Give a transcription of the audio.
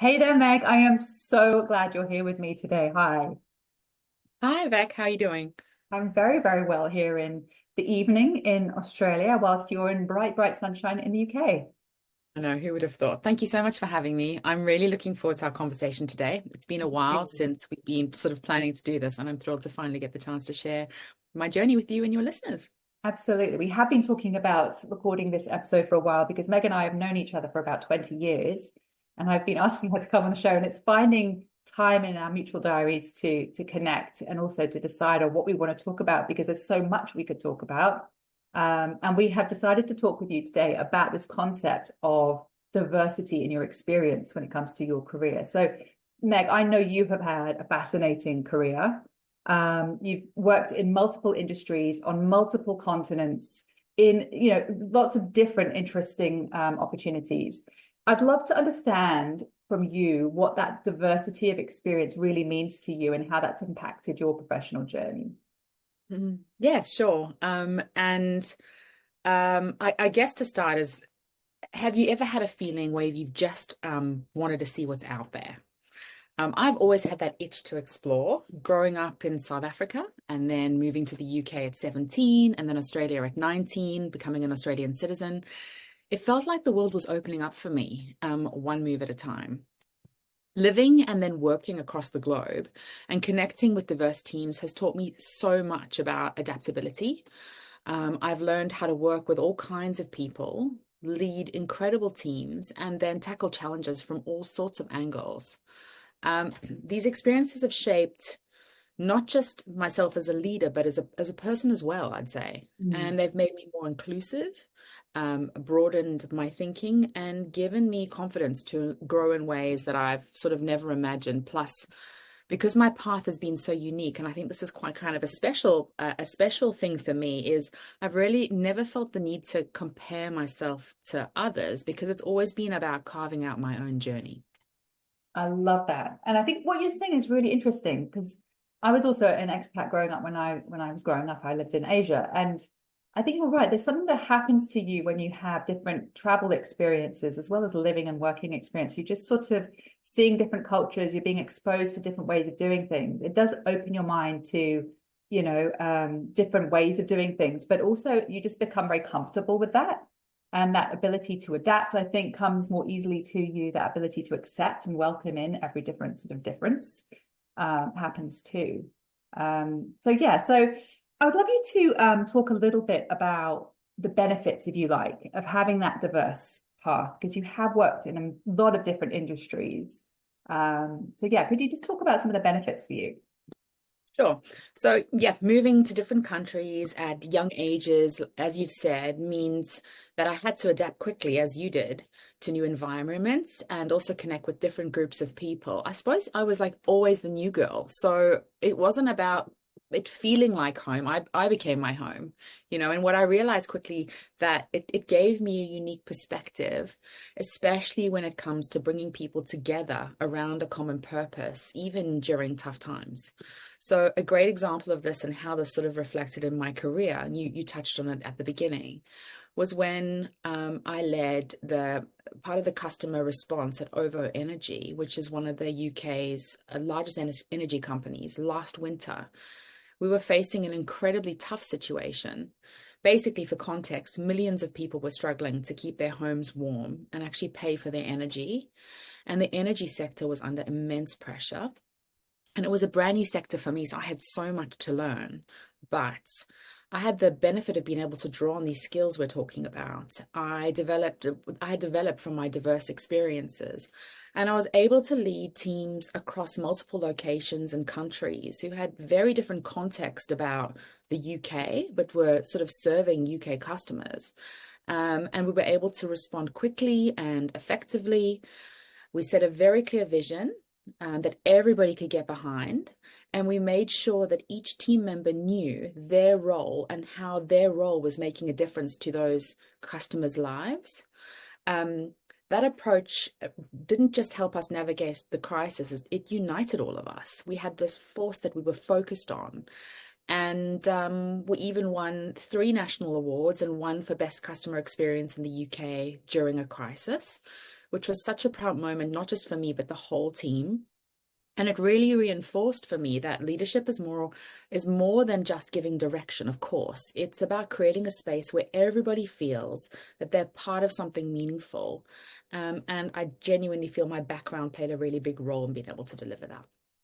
Hey there, Meg. I am so glad you're here with me today. Hi. Hi, Beck. How you doing? I'm very, very well here in the evening in Australia, whilst you're in bright, bright sunshine in the UK. I know, who would have thought? Thank you so much for having me. I'm really looking forward to our conversation today. It's been a while since we've been sort of planning to do this, and I'm thrilled to finally get the chance to share my journey with you and your listeners. Absolutely. We have been talking about recording this episode for a while because Meg and I have known each other for about 20 years. And I've been asking her to come on the show, and it's finding time in our mutual diaries to connect and also to decide on what we want to talk about because there's so much we could talk about. And we have decided to talk with you today about this concept of diversity in your experience when it comes to your career. So, Meg, I know you have had a fascinating career. You've worked in multiple industries on multiple continents in, lots of different interesting opportunities. I'd love to understand from you what that diversity of experience really means to you and how that's impacted your professional journey. Yeah, sure. I guess to start is, have you ever had a feeling where you've just wanted to see what's out there? I've always had that itch to explore, growing up in South Africa and then moving to the UK at 17 and then Australia at 19, becoming an Australian citizen. It felt like the world was opening up for me, one move at a time. Living and then working across the globe and connecting with diverse teams has taught me so much about adaptability. I've learned how to work with all kinds of people, lead incredible teams, and then tackle challenges from all sorts of angles. These experiences have shaped not just myself as a leader, but as a person as well, I'd say. Mm. And they've made me more inclusive, broadened my thinking, and given me confidence to grow in ways that I've sort of never imagined. Plus, because my path has been so unique, and I think this is quite kind of a special thing for me, is I've really never felt the need to compare myself to others because it's always been about carving out my own journey. I love that. And I think what you're saying is really interesting because I was also an expat growing up when I was growing up, I lived in Asia. And I think you're right. There's something that happens to you when you have different travel experiences as well as living and working experience. You're just sort of seeing different cultures, you're being exposed to different ways of doing things. It does open your mind to, different ways of doing things, but also you just become very comfortable with that. And that ability to adapt, I think, comes more easily to you. That ability to accept and welcome in every different sort of difference happens too. So I would love you to talk a little bit about the benefits, if you like, of having that diverse path, because you have worked in a lot of different industries. Could you just talk about some of the benefits for you? Sure. So, yeah, moving to different countries at young ages, as you've said, means that I had to adapt quickly, as you did, to new environments and also connect with different groups of people. I suppose I was like always the new girl. So it wasn't about it feeling like home. I became my home, and what I realized quickly that it gave me a unique perspective, especially when it comes to bringing people together around a common purpose, even during tough times. So a great example of this and how this sort of reflected in my career, and you touched on it at the beginning, was when I led the part of the customer response at OVO Energy, which is one of the UK's largest energy companies. Last winter, we were facing an incredibly tough situation. Basically, for context, millions of people were struggling to keep their homes warm and actually pay for their energy. And the energy sector was under immense pressure. And it was a brand new sector for me, so I had so much to learn. But I had the benefit of being able to draw on these skills we're talking about. I had developed from my diverse experiences, and I was able to lead teams across multiple locations and countries who had very different context about the UK, but were sort of serving UK customers. And we were able to respond quickly and effectively. We set a very clear vision that everybody could get behind. And we made sure that each team member knew their role and how their role was making a difference to those customers' lives. That approach didn't just help us navigate the crisis, it united all of us. We had this force that we were focused on. And we even won 3 national awards and one for best customer experience in the UK during a crisis, which was such a proud moment, not just for me, but the whole team. And it really reinforced for me that leadership is more than just giving direction, of course. It's about creating a space where everybody feels that they're part of something meaningful. And I genuinely feel my background played a really big role in being able to deliver that.